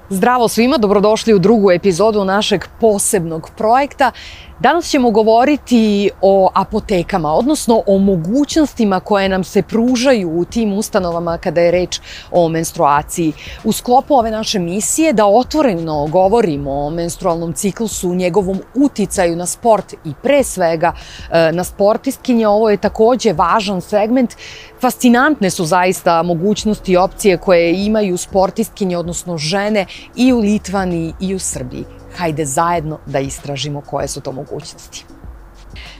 Zdravo svima, dobrodošli u drugu epizodu našeg posebnog projekta. Danas ćemo govoriti o apotekama, odnosno o mogućnostima koje nam se pružaju u tim ustanovama kada je reč o menstruaciji. U sklopu ove naše misije da otvoreno govorimo o menstrualnom ciklusu, njegovom uticaju na sport i pre svega na sportistkinje, ovo je takođe važan segment. Fascinantne su zaista mogućnosti i opcije koje imaju sportistkinje, odnosno žene i u Litvani i u Srbiji. Hajde zajedno da istražimo koje su to mogućnosti.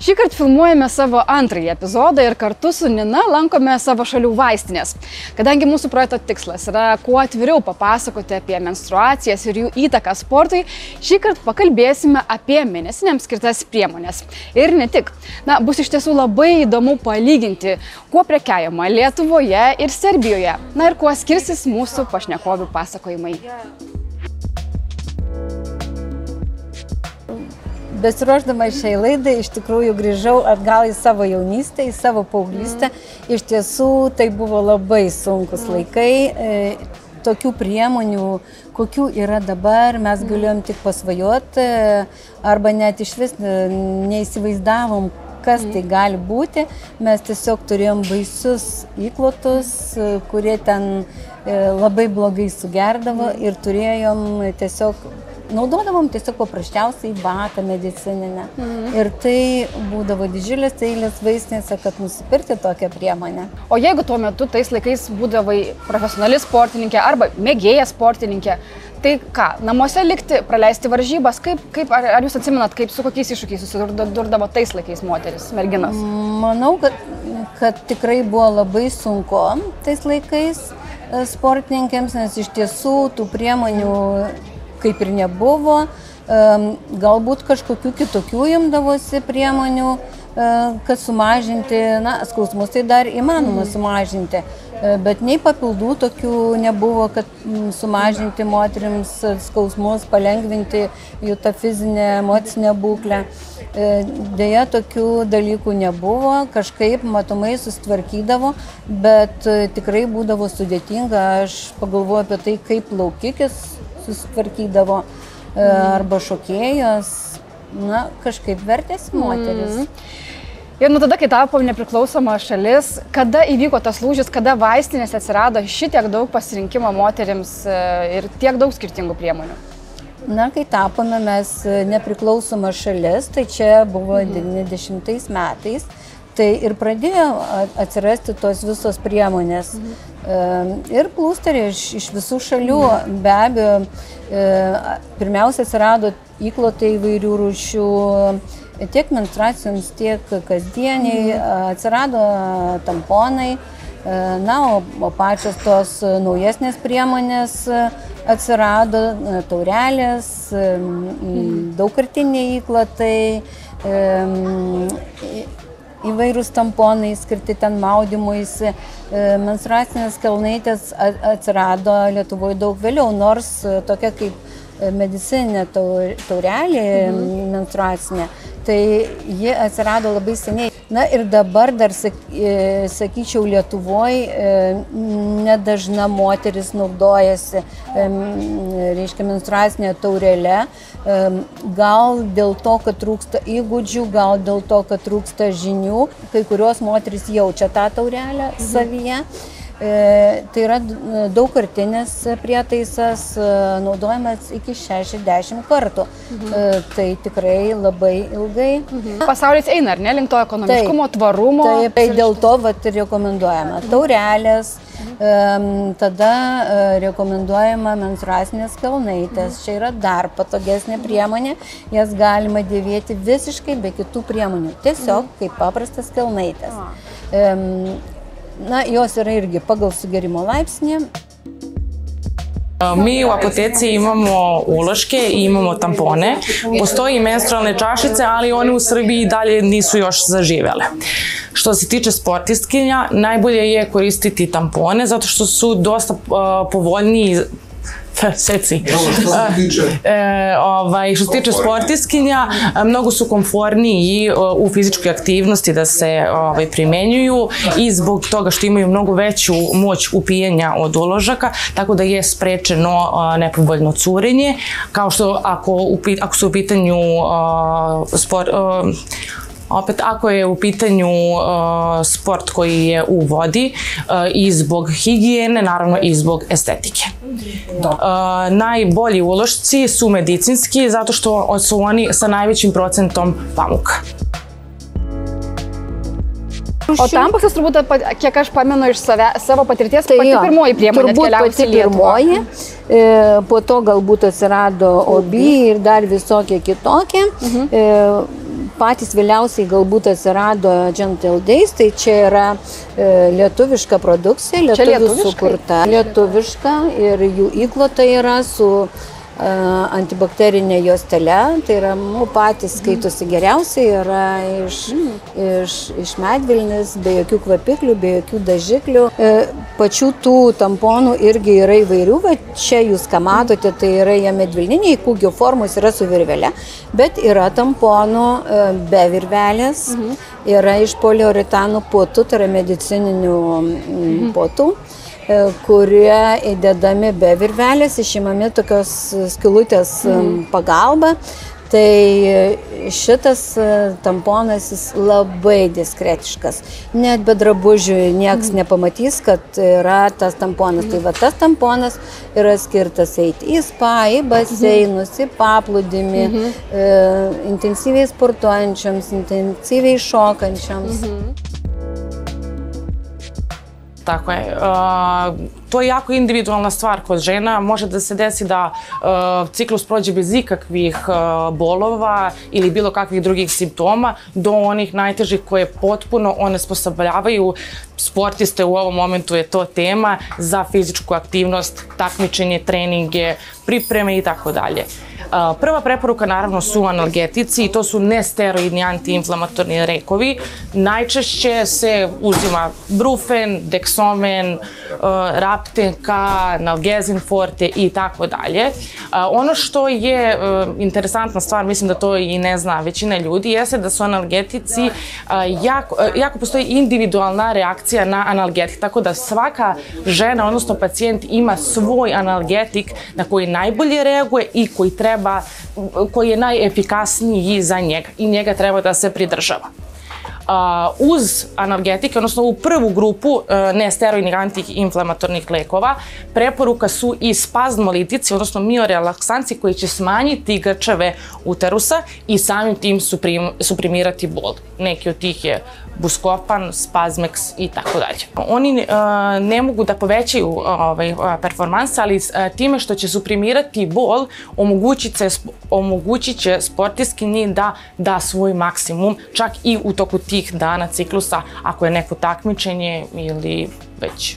Šįkart filmuojame savo antrąjį epizodą ir kartu su Nina lankome savo šalių vaistinės. Kadangi mūsų projekto tikslas yra kuo atviriau papasakoti apie menstruacijas ir jų įtaką sportui, šįkart pakalbėsime apie mėnesinėms skirtas priemonės. Ir ne tik. Bus iš tiesų labai įdomu palyginti, kuo prekiaujama Lietuvoje ir Serbijoje. Ir kuo skirsis mūsų pašnekovių pasakojimai. Besiruošdama šiai laidai, iš tikrųjų grįžau atgal į savo jaunystę, į savo paauglystę. Iš tiesų, tai buvo labai sunkus laikai. Tokių priemonių, kokių yra dabar, mes galėjom tik pasvajoti arba net iš vis neįsivaizdavom, kas tai gali būti. Mes tiesiog turėjom baisius įklotus, kurie ten labai blogai sugerdavo ir turėjom naudodavom tiesiog paprasčiausiai batą medicininę. Ir tai būdavo didžiulės eilės vaistinėse, kad nusipirkti tokią priemonę. O jeigu tuo metu tais laikais būdavai profesionali sportininkė arba mėgėja sportininkė, tai ką, namuose likti, praleisti varžybas, ar jūs atsimenat, kaip su kokiais iššūkiais susidurdavo tais laikais moteris, merginas? Manau, kad tikrai buvo labai sunku tais laikais sportininkėms, nes iš tiesų tų priemonių kaip ir nebuvo, galbūt kažkokių kitokių imdavosi priemonių, kad sumažinti, skausmus tai dar įmanoma sumažinti, bet nei papildų tokių nebuvo, kad sumažinti moterims skausmus, palengvinti jų tą fizinę, emocinę būklę. Deja, tokių dalykų nebuvo, kažkaip matomai susitvarkydavo, bet tikrai būdavo sudėtinga. Aš pagalvoju apie tai, kaip plaukikis susitvarkydavo arba šokėjos, kažkaip vertėsi moteris. Ir nuo tada, kai tapo nepriklausoma šalis, kada įvyko tas lūžis, kada vaistinėse atsirado šitiek daug pasirinkimo moterims ir tiek daug skirtingų priemonių? Kai tapome mes nepriklausoma šalis, tai čia buvo 90 metais, tai ir pradėjo atsirasti tos visos priemonės. Ir plūstelė iš visų šalių. Be abejo, pirmiausia atsirado įklotai įvairių rūšių, tiek menstruacijoms, tiek kasdieniai, atsirado tamponai, o pačios tos naujesnės priemonės atsirado, taurelės, daugkartiniai įklotai, įvairūs tamponai skirti ten maudymuisi. Menstruacinės kelnaitės atsirado Lietuvoje daug vėliau, nors tokia kaip medicininė taurelė menstruacinė, tai ji atsirado labai seniai. Ir dabar dar, sakyčiau, Lietuvoje nedažna moteris naudojasi, reiškia, menstruacinė taurelė. Gal dėl to, kad trūksta įgūdžių, gal dėl to, kad trūksta žinių. Kai kurios moteris jaučia tą taurelę savyje. Tai yra daugkartinis prietaisas, naudojamas iki 60 kartų. Tai tikrai labai ilgai. Pasaulis eina, ar ne, link to ekonomiškumo, tvarumo? Taip, tai dėl to rekomenduojama taurelės, tada rekomenduojama menstruacinės kelnaitės. Čia yra dar patogesnė priemonė, jas galima dėvėti visiškai be kitų priemonių, tiesiog kaip paprastas kelnaitės. Jos yra irgi pagal sugerimo laipsnį. Mi u apoteci imamo uloške i imamo tampone. Postoji i menstrualne čašice, ali one u Srbiji dalje nisu još zaživele. Što se tiče sportistkinja, najbolje je koristiti tampone zato što su dosta povoljniji Seci. Što se tiče sportistkinja, mnogo su komforniji u fizičkoj aktivnosti da se primenjuju i zbog toga što imaju mnogo veću moć upijanja od uložaka, tako da je sprečeno nepovoljno curenje, kao što ako su u pitanju ako je u pitanju sport koji je u vodi i zbog higijene, naravno i zbog estetike. Najbolji ulošci su medicinski zato što su oni sa najvećim procentom pamuka. O tampaksas turbūt, kiek aš pamenu iš savo patirties, pati pirmoji priemonė atkeliavusi į Lietuvą. Po to galbūt atsirado obi ir dar visokie kitokie. Patys vėliausiai galbūt atsirado Gentle Days, tai čia yra lietuviška produkcija, lietuvių sukurta. Lietuviška ir jų įklota yra su antibakterinė juostelė, tai yra patys skaitosi geriausiai, yra iš medvilnės, be jokių kvapiklių, be jokių dažiklių. Pačių tų tamponų irgi yra įvairių, bet čia jūs ką matote, tai yra jie medvilniniai, kūgio formos yra su virvelė, bet yra tamponų be virvelės, yra iš poliuretanų potų, tai yra medicininių potų, kurie įdedami be virvelės, išimami tokios skylutės pagalba. Tai šitas tamponas jis labai diskretiškas. Net be drabužių nieks nepamatys, kad yra tas tamponas. Tai va tas tamponas yra skirtas eiti į spa, į baseinus, į paplūdimį, intensyviai sportuojančiams, intensyviai šokančiams. Tako je. To je jako individualna stvar kod žena. Može da se desi da ciklus prođe bez ikakvih bolova ili bilo kakvih drugih simptoma do onih najtežih koje potpuno onesposobljavaju sportiste. U ovom momentu je to tema za fizičku aktivnost, takmičenje, treninge, pripreme i tako dalje. Prva preporuka naravno su analgetici i to su nesteroidni antiinflamatorni lekovi. Najčešće se uzima Brufen, Dexomen, Raptenka, Nalgezin Forte i tako dalje. Ono što je interesantna stvar, mislim da to i ne zna većina ljudi, jeste da su analgetici, jako postoji individualna reakcija na analgetik, tako da svaka žena, odnosno pacijent ima svoj analgetik na koji najbolje reaguje i koji je najefikasniji za njega i njega treba da se pridržava. Uz analgetike, odnosno u prvu grupu nesteroidnih antiinflamatornih lekova, preporuka su i spazmolitici, odnosno miorelaksanci koji će smanjiti grčeve uterusa i samim tim suprimirati bol. Neki od tih je Buscopan, Spazmex i tako dalje. Oni ne mogu da povećaju performanse, ali time što će suprimirati bol, omogućit će sportistkinji da da svoj maksimum, čak i u toku tih dana ciklusa, ako je neko takmičenje ili već.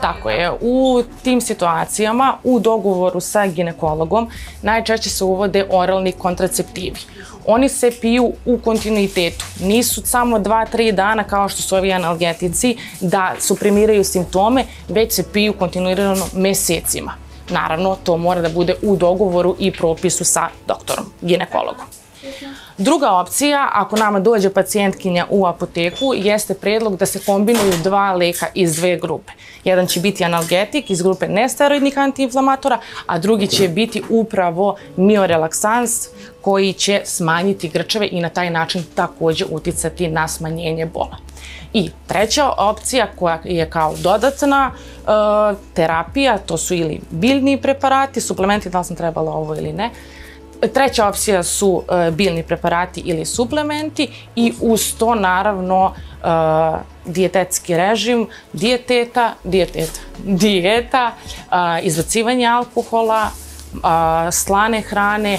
Tako je. U tim situacijama, u dogovoru sa ginekologom, najčešće se uvode oralni kontraceptivi. Oni se piju u kontinuitetu. Nisu samo 2-3 dana kao što su ovi analgetici da suprimiraju simptome, već se piju kontinuirano mesecima. Naravno, to mora da bude u dogovoru i propisu sa doktorom, ginekologom. Druga opcija, ako nama dođe pacijentkinja u apoteku, jeste predlog da se kombinuju dva leka iz dve grupe. Jedan će biti analgetik iz grupe nesteroidnih antiinflamatora, a drugi će biti upravo miorelaksans koji će smanjiti grčeve i na taj način također uticati na smanjenje bola. I treća opcija koja je kao dodatna terapija, to su ili biljni preparati, suplementi, da li sam trebala ovo ili ne. Treća opcija su biljni preparati ili suplementi i uz to naravno dijetetski režim, dijeta, izbacivanje alkohola, slane hrane,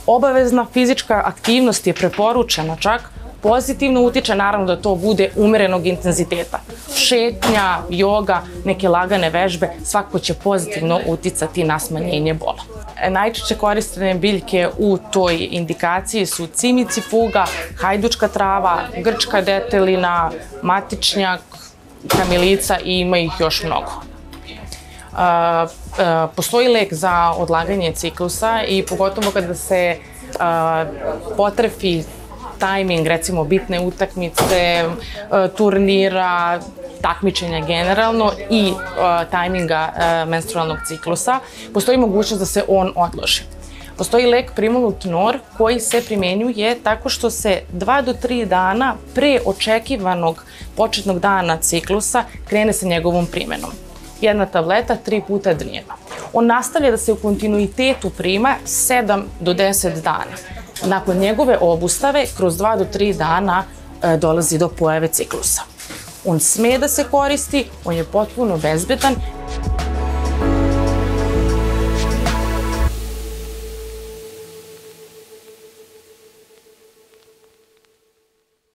obavezna fizička aktivnost je preporučena čak, pozitivno utiče naravno da to bude umerenog intenziteta. Šetnja, joga, neke lagane vežbe, svakako će pozitivno uticati na smanjenje bola. Najčešće koristene biljke u toj indikaciji su cimicifuga, hajdučka trava, grčka detelina, matičnjak, kamilica i ima ih još mnogo. postoji lek za odlaganje ciklusa i pogotovo kada se potrefi tajming, recimo bitne utakmice, turnira, takmičenja generalno i tajminga menstrualnog ciklusa, postoji mogućnost da se on odloži. Postoji lek Primolut Nor koji se primenjuje tako što se 2 do 3 dana pre očekivanog početnog dana ciklusa krene sa njegovom primenom. 1 tableta 3 puta dnevno. On nastavlja da se u kontinuitetu prima 7 do 10 dana. Nakon njegove obustave, kroz 2 do 3 dana dolazi do pojave ciklusa. On sme da se koristi, on je potpuno bezbedan.